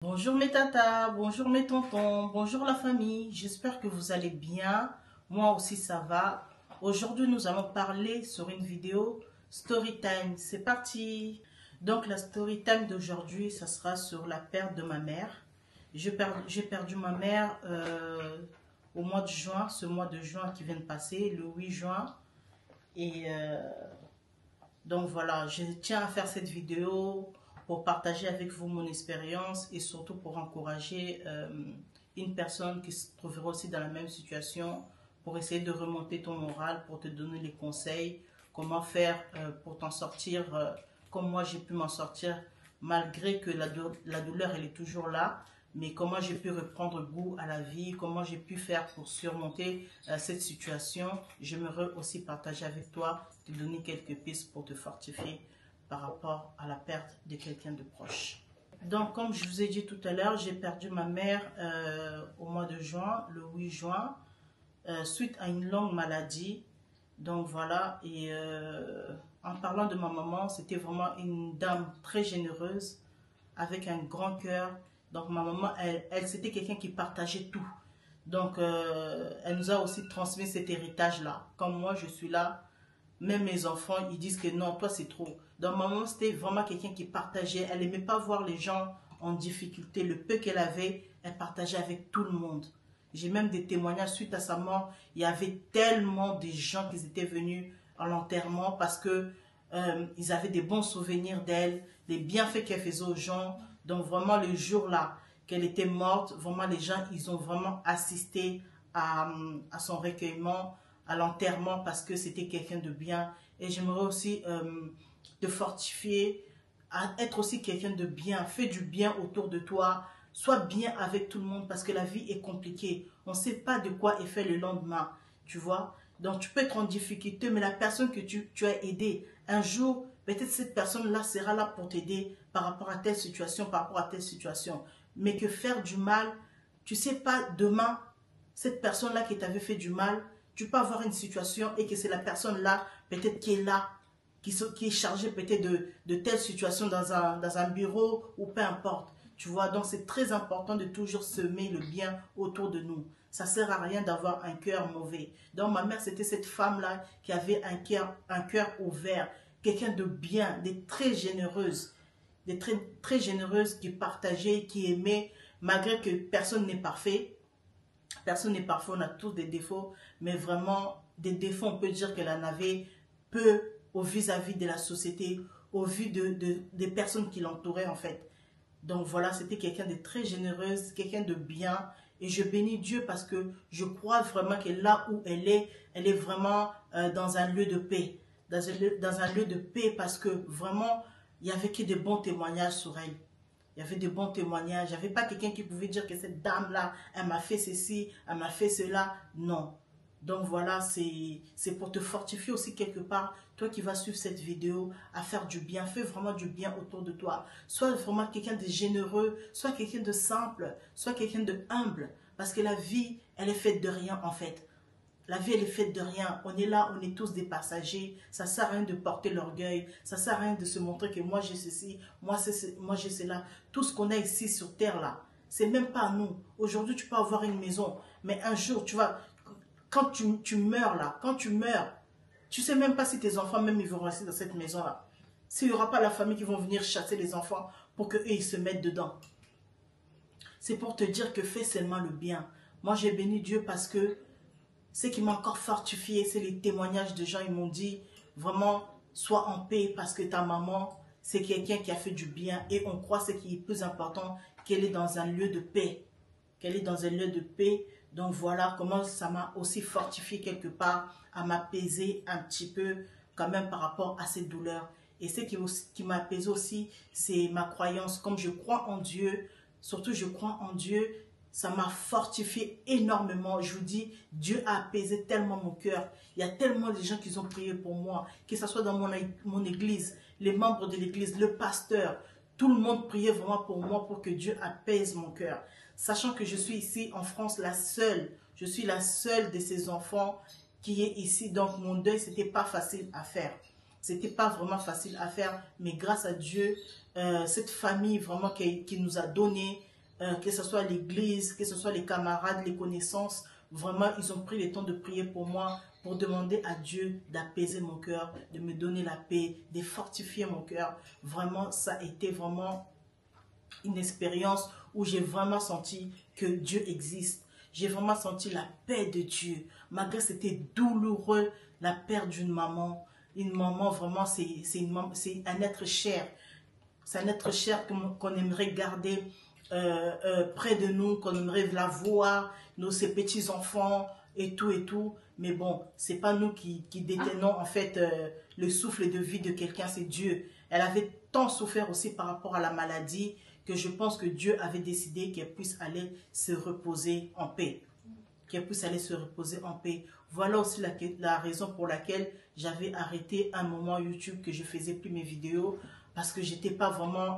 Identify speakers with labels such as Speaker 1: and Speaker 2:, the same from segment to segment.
Speaker 1: Bonjour mes tatas, bonjour mes tontons, bonjour la famille, j'espère que vous allez bien, moi aussi ça va. Aujourd'hui nous allons parler sur une vidéo story time, c'est parti. Donc la story time d'aujourd'hui, ça sera sur la perte de ma mère. J'ai perdu ma mère au mois de juin, ce mois de juin qui vient de passer, le 8 juin. Et donc voilà, je tiens à faire cette vidéo pour partager avec vous mon expérience et surtout pour encourager une personne qui se trouvera aussi dans la même situation pour essayer de remonter ton moral, pour te donner les conseils, comment faire pour t'en sortir comme moi j'ai pu m'en sortir malgré que la douleur elle est toujours là, mais comment j'ai pu reprendre goût à la vie, comment j'ai pu faire pour surmonter cette situation. J'aimerais aussi partager avec toi, te donner quelques pistes pour te fortifier par rapport à la perte de quelqu'un de proche. Donc, comme je vous ai dit tout à l'heure, j'ai perdu ma mère au mois de juin, le 8 juin, suite à une longue maladie. Donc voilà, et en parlant de ma maman, c'était vraiment une dame très généreuse, avec un grand cœur. Donc ma maman, elle c'était quelqu'un qui partageait tout. Donc elle nous a aussi transmis cet héritage-là. Comme moi, je suis là, même mes enfants, ils disent que non, toi c'est trop. Donc maman, c'était vraiment quelqu'un qui partageait. Elle n'aimait pas voir les gens en difficulté. Le peu qu'elle avait, elle partageait avec tout le monde. J'ai même des témoignages suite à sa mort. Il y avait tellement de gens qui étaient venus à l'enterrement parce que ils avaient des bons souvenirs d'elle, des bienfaits qu'elle faisait aux gens. Donc vraiment le jour-là qu'elle était morte, vraiment les gens, ils ont vraiment assisté à son recueillement, à l'enterrement parce que c'était quelqu'un de bien. Et j'aimerais aussi te fortifier à être aussi quelqu'un de bien. Fais du bien autour de toi. Sois bien avec tout le monde parce que la vie est compliquée. On ne sait pas de quoi est fait le lendemain. Tu vois? Donc tu peux être en difficulté, mais la personne que tu as aidée, un jour, peut-être cette personne-là sera là pour t'aider par rapport à telle situation, par rapport à telle situation. Mais que faire du mal, tu ne sais pas demain, cette personne-là qui t'avait fait du mal, tu peux avoir une situation et que c'est la personne-là, peut-être qui est là, qui est chargée peut-être de telle situation dans un bureau ou peu importe. Tu vois, donc c'est très important de toujours semer le bien autour de nous. Ça ne sert à rien d'avoir un cœur mauvais. Donc ma mère, c'était cette femme-là qui avait un cœur ouvert, quelqu'un de bien, des très généreuse, des très généreuse qui partageait, qui aimait, malgré que personne n'est parfait. Personne n'est parfait, on a tous des défauts, mais vraiment, des défauts, on peut dire qu'elle en avait peu au vis-à-vis de la société, au vu des personnes qui l'entouraient en fait. Donc voilà, c'était quelqu'un de très généreuse, quelqu'un de bien. Et je bénis Dieu parce que je crois vraiment que là où elle est vraiment dans un lieu de paix. Dans un lieu de paix parce que vraiment, il n'y avait que des bons témoignages sur elle. Il y avait de bons témoignages. Il n'y avait pas quelqu'un qui pouvait dire que cette dame-là, elle m'a fait ceci, elle m'a fait cela. Non. Donc voilà, c'est pour te fortifier aussi quelque part, toi qui vas suivre cette vidéo, à faire du bien. Fais vraiment du bien autour de toi. Sois vraiment quelqu'un de généreux, sois quelqu'un de simple, sois quelqu'un de humble. Parce que la vie, elle est faite de rien en fait. La vie, elle est faite de rien. On est là, on est tous des passagers. Ça ne sert à rien de porter l'orgueil. Ça ne sert à rien de se montrer que moi j'ai ceci, moi j'ai cela. Tout ce qu'on a ici sur terre là, c'est même pas à nous. Aujourd'hui, tu peux avoir une maison, mais un jour, tu vas, quand tu meurs là, quand tu meurs, tu sais même pas si tes enfants même ils vont rester dans cette maison là. S'il n'y aura pas la famille qui vont venir chasser les enfants pour qu'eux ils se mettent dedans. C'est pour te dire que fais seulement le bien. Moi j'ai béni Dieu parce que ce qui m'a encore fortifié, c'est les témoignages de gens. Ils m'ont dit, vraiment, sois en paix parce que ta maman, c'est quelqu'un qui a fait du bien. Et on croit ce qui est plus important, qu'elle est dans un lieu de paix. Qu'elle est dans un lieu de paix. Donc voilà comment ça m'a aussi fortifié quelque part, à m'apaiser un petit peu quand même par rapport à cette douleur. Et ce qui m'a apaisé aussi, c'est ma croyance. Comme je crois en Dieu, surtout je crois en Dieu, ça m'a fortifié énormément. Je vous dis, Dieu a apaisé tellement mon cœur. Il y a tellement de gens qui ont prié pour moi, que ce soit dans mon église, les membres de l'église, le pasteur. Tout le monde priait vraiment pour moi pour que Dieu apaise mon cœur. Sachant que je suis ici en France la seule. Je suis la seule de ces enfants qui est ici. Donc mon deuil, c'était pas facile à faire. C'était pas vraiment facile à faire. Mais grâce à Dieu, cette famille vraiment qui nous a donné, que ce soit l'église, que ce soit les camarades, les connaissances, vraiment, ils ont pris le temps de prier pour moi, pour demander à Dieu d'apaiser mon cœur, de me donner la paix, de fortifier mon cœur. Vraiment, ça a été vraiment une expérience où j'ai vraiment senti que Dieu existe. J'ai vraiment senti la paix de Dieu. Malgré c'était douloureux, la perte d'une maman. Une maman, vraiment, c'est un être cher. C'est un être cher qu'on aimerait garder près de nous, qu'on aimerait la voir, ses petits-enfants et tout et tout. Mais bon, c'est pas nous qui détenons en fait le souffle de vie de quelqu'un, c'est Dieu. Elle avait tant souffert aussi par rapport à la maladie que je pense que Dieu avait décidé qu'elle puisse aller se reposer en paix. Qu'elle puisse aller se reposer en paix. Voilà aussi la raison pour laquelle j'avais arrêté un moment YouTube, que je faisais plus mes vidéos, parce que j'étais pas vraiment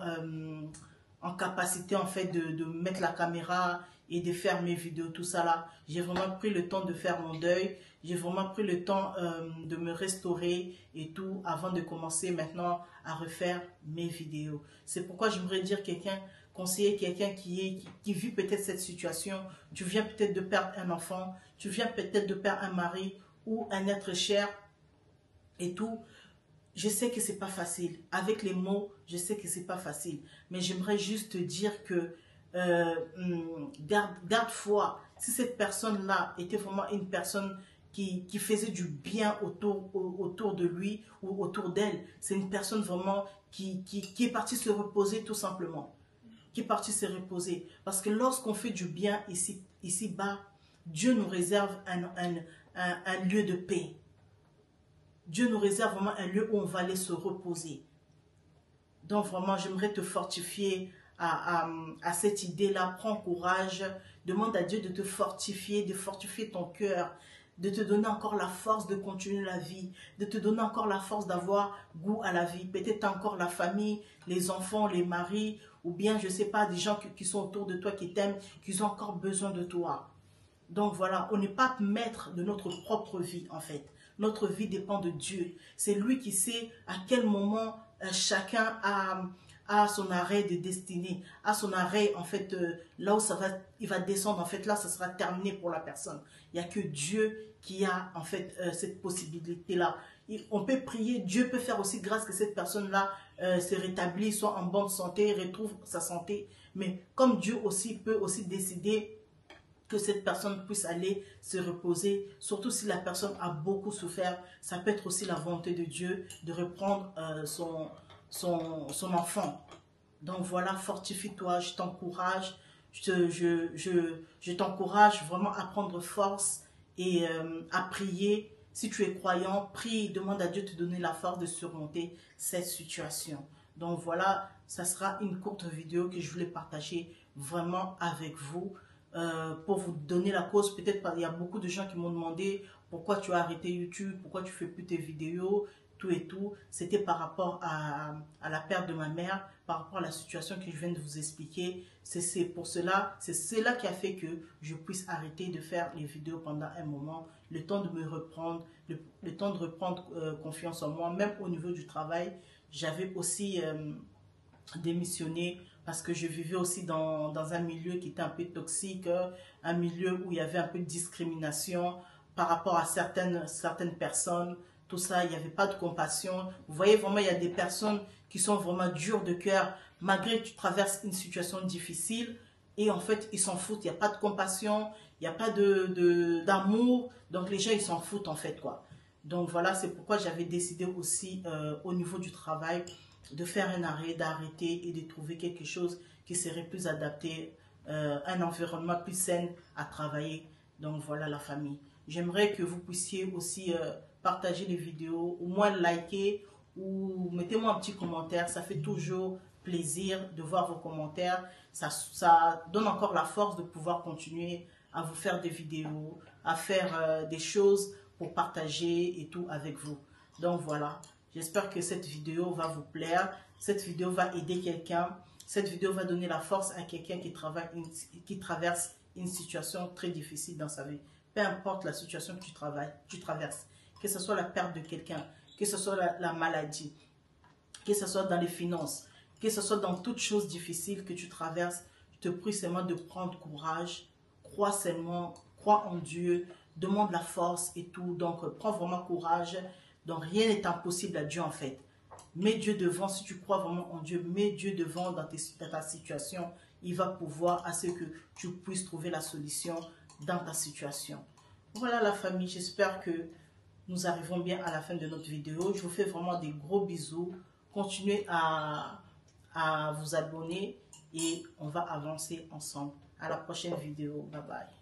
Speaker 1: en capacité en fait de mettre la caméra et de faire mes vidéos, tout ça là. J'ai vraiment pris le temps de faire mon deuil, j'ai vraiment pris le temps de me restaurer et tout avant de commencer maintenant à refaire mes vidéos. C'est pourquoi j'aimerais dire conseiller quelqu'un qui vit peut-être cette situation. Tu viens peut-être de perdre un enfant, tu viens peut-être de perdre un mari ou un être cher et tout. Je sais que c'est pas facile. Avec les mots, je sais que c'est pas facile. Mais j'aimerais juste te dire que garde foi. Si cette personne-là était vraiment une personne qui faisait du bien autour de lui ou autour d'elle, c'est une personne vraiment qui est partie se reposer tout simplement. Qui est partie se reposer. Parce que lorsqu'on fait du bien ici-bas, Dieu nous réserve un lieu de paix. Dieu nous réserve vraiment un lieu où on va aller se reposer. Donc vraiment, j'aimerais te fortifier à cette idée-là. Prends courage. Demande à Dieu de fortifier ton cœur, de te donner encore la force de continuer la vie, de te donner encore la force d'avoir goût à la vie. Peut-être encore la famille, les enfants, les maris, ou bien, je ne sais pas, des gens qui sont autour de toi, qui t'aiment, qui ont encore besoin de toi. Donc voilà, on n'est pas maître de notre propre vie en fait. Notre vie dépend de Dieu. C'est lui qui sait à quel moment chacun a son arrêt de destinée, a son arrêt en fait, là où il va descendre en fait, là ça sera terminé pour la personne. Il n'y a que Dieu qui a en fait cette possibilité-là. On peut prier, Dieu peut faire aussi grâce que cette personne-là se rétablisse, soit en bonne santé, retrouve sa santé. Mais comme Dieu aussi peut aussi décider que cette personne puisse aller se reposer, surtout si la personne a beaucoup souffert, ça peut être aussi la volonté de Dieu de reprendre son enfant. Donc voilà, fortifie-toi, je t'encourage, je t'encourage vraiment à prendre force et à prier. Si tu es croyant, prie, demande à Dieu de te donner la force de surmonter cette situation. Donc voilà, ça sera une courte vidéo que je voulais partager vraiment avec vous. Pour vous donner la cause, peut-être il y a beaucoup de gens qui m'ont demandé pourquoi tu as arrêté YouTube, pourquoi tu fais plus tes vidéos, tout et tout. C'était par rapport à la perte de ma mère, par rapport à la situation que je viens de vous expliquer. C'est pour cela, c'est cela qui a fait que je puisse arrêter de faire les vidéos pendant un moment, le temps de me reprendre, le temps de reprendre confiance en moi, même au niveau du travail. J'avais aussi démissionné parce que je vivais aussi dans un milieu qui était un peu toxique, un milieu où il y avait un peu de discrimination par rapport à certaines personnes, tout ça, il n'y avait pas de compassion. Vous voyez, vraiment, il y a des personnes qui sont vraiment dures de cœur, malgré que tu traverses une situation difficile, et en fait, ils s'en foutent, il n'y a pas de compassion, il n'y a pas d'amour, donc les gens, ils s'en foutent en fait, quoi. Donc voilà, c'est pourquoi j'avais décidé aussi au niveau du travail de faire un arrêt, d'arrêter et de trouver quelque chose qui serait plus adapté, un environnement plus sain à travailler. Donc voilà la famille. J'aimerais que vous puissiez aussi partager les vidéos, au moins liker ou mettez-moi un petit commentaire. Ça fait toujours plaisir de voir vos commentaires. Ça donne encore la force de pouvoir continuer à vous faire des vidéos, à faire des choses pour partager et tout avec vous. Donc voilà. J'espère que cette vidéo va vous plaire. Cette vidéo va aider quelqu'un. Cette vidéo va donner la force à quelqu'un qui traverse une situation très difficile dans sa vie. Peu importe la situation que tu traverses. Que ce soit la perte de quelqu'un, que ce soit la maladie, que ce soit dans les finances, que ce soit dans toute chose difficile que tu traverses. te prie seulement de prendre courage, crois seulement, crois en Dieu, demande la force et tout. Donc, prends vraiment courage. Donc, rien n'est impossible à Dieu en fait. Mets Dieu devant, si tu crois vraiment en Dieu, mets Dieu devant dans ta situation. Il va pouvoir à ce que tu puisses trouver la solution dans ta situation. Voilà la famille, j'espère que nous arrivons bien à la fin de notre vidéo. Je vous fais vraiment des gros bisous. Continuez à vous abonner et on va avancer ensemble. À la prochaine vidéo. Bye bye.